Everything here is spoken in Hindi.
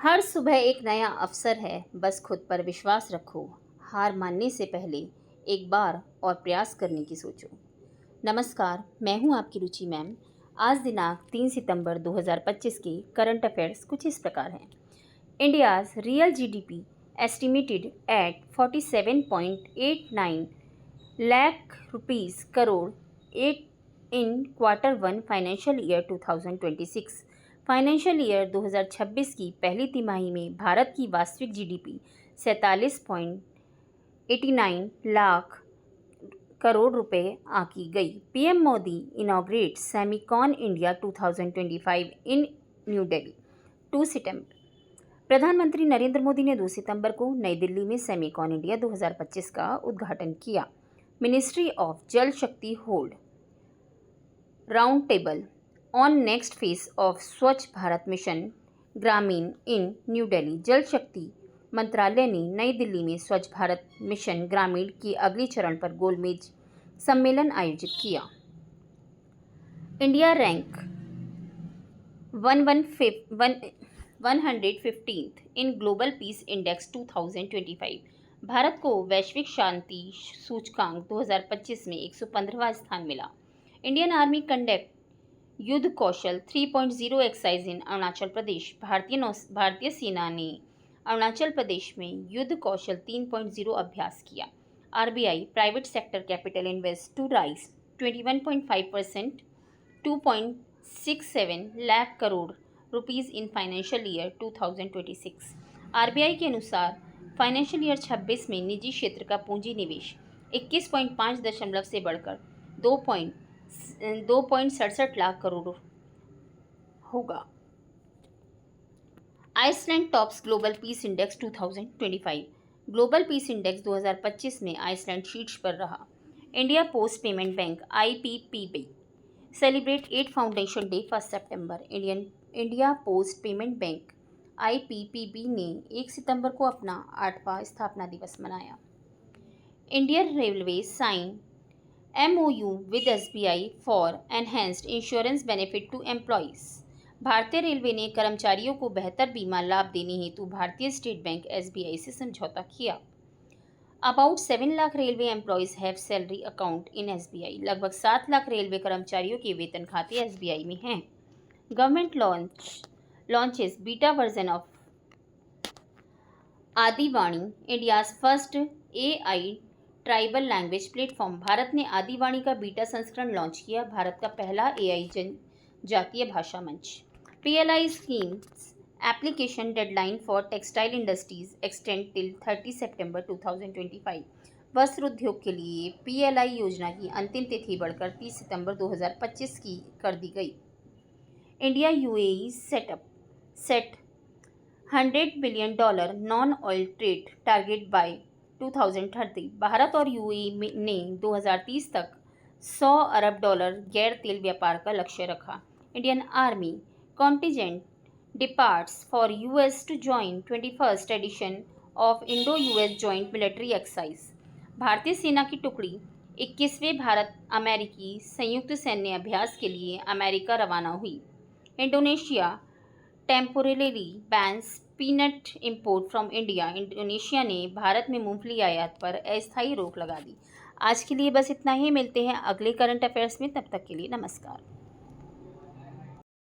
हर सुबह एक नया अवसर है, बस खुद पर विश्वास रखो। हार मानने से पहले एक बार और प्रयास करने की सोचो। नमस्कार, मैं हूं आपकी रुचि मैम। आज दिनांक 3 सितंबर 2025 के करंट अफेयर्स कुछ इस प्रकार हैं। India's real GDP estimated at 47.89 lakh rupees crore at in quarter one financial year 2026। Financial year 2026 की पहली तिमाही में भारत की वास्तविक जीडीपी 47.89 लाख करोड़ रुपए आंकी गई। PM Modi inaugurate Semicon India 2025 इन न्यू दिल्ली 2 सितंबर। प्रधानमंत्री नरेंद्र मोदी ने 2 सितंबर को नई दिल्ली में सेमिकॉन इंडिया 2025 का उद्घाटन किया। मिनिस्ट्री ऑफ जल शक्ति hold round table on next phase of स्वच्छ भारत मिशन ग्रामीण इन न्यू दिल्ली। जल शक्ति मंत्रालय ने नई दिल्ली में स्वच्छ भारत मिशन ग्रामीण के अगले चरण पर गोलमेज सम्मेलन आयोजित किया। India rank 115th in global Peace Index 2025। Bharat को वैश्विक शांति सूचकांक 2025 में 115वां स्थान मिला। इंडियन आर्मी कंडक्ट युद्ध कौशल 3.0 एक्सरसाइज इन अरुणाचल प्रदेश। भारतीय सेना ने अरुणाचल प्रदेश में युद्ध कौशल 3.0 अभ्यास किया। RBI private sector capital invest to rise 21.5% 2.67 lakh crore rupees in financial year 2026। RBI के अनुसार फाइनेंशियल ईयर 26 में निजी क्षेत्र का पूंजी निवेश 21.5 से बढ़कर 2.67 लाख करोड़ होगा। Iceland tops Global Peace Index 2025। Global Peace Index 2025 में आइसलैंड शीर्ष पर रहा। India Post Payment Bank IPPB celebrate 8 foundation day 1 सितंबर। India Post Payment Bank IPPB ने 1 सितंबर को अपना 8वां स्थापना दिवस मनाया। Indian railway sign MOU with SBI for enhanced insurance benefit to employees। भारतीय रेलवे ने कर्मचारियों को बेहतर बीमा लाभ देने हेतु भारतीय स्टेट बैंक SBI से समझौता किया। About 7 lakh railway employees have salary account in SBI। लगभग 7 लाख रेलवे कर्मचारियों के वेतन खाते SBI में हैं। Government launches beta version of Adivani, India's first AI tribal language platform. Bharat ने आदिवाणी का बीटा संस्करण लॉन्च किया। भारत का पहला AI जनजातीय भाषा मंच। PLI schemes application deadline for textile industries extend till 30 सितंबर 2025। वस्त्र उद्योग के लिए PLI योजना की अंतिम तिथि बढ़कर 30 सितंबर 2025 की कर दी गई। India UAE set $100 billion non oil trade target by 2030। भारत और UAE ने 2030 तक $100 अरब गैर तेल व्यापार का लक्ष्य रखा। Indian army contingent departs for US to join 21st edition of इंडो-US जॉइंट मिलिट्री एक्सरसाइज। भारतीय सेना की टुकड़ी 21वें भारत अमेरिकी संयुक्त सैन्य अभ्यास के लिए अमेरिका रवाना हुई। Indonesia temporarily bans peanut import from India. Indonesia ने भारत में मूंगफली आयात पर अस्थायी रोक लगा दी। आज के लिए बस इतना ही। मिलते हैं अगले करंट अफेयर्स में, तब तक के लिए नमस्कार।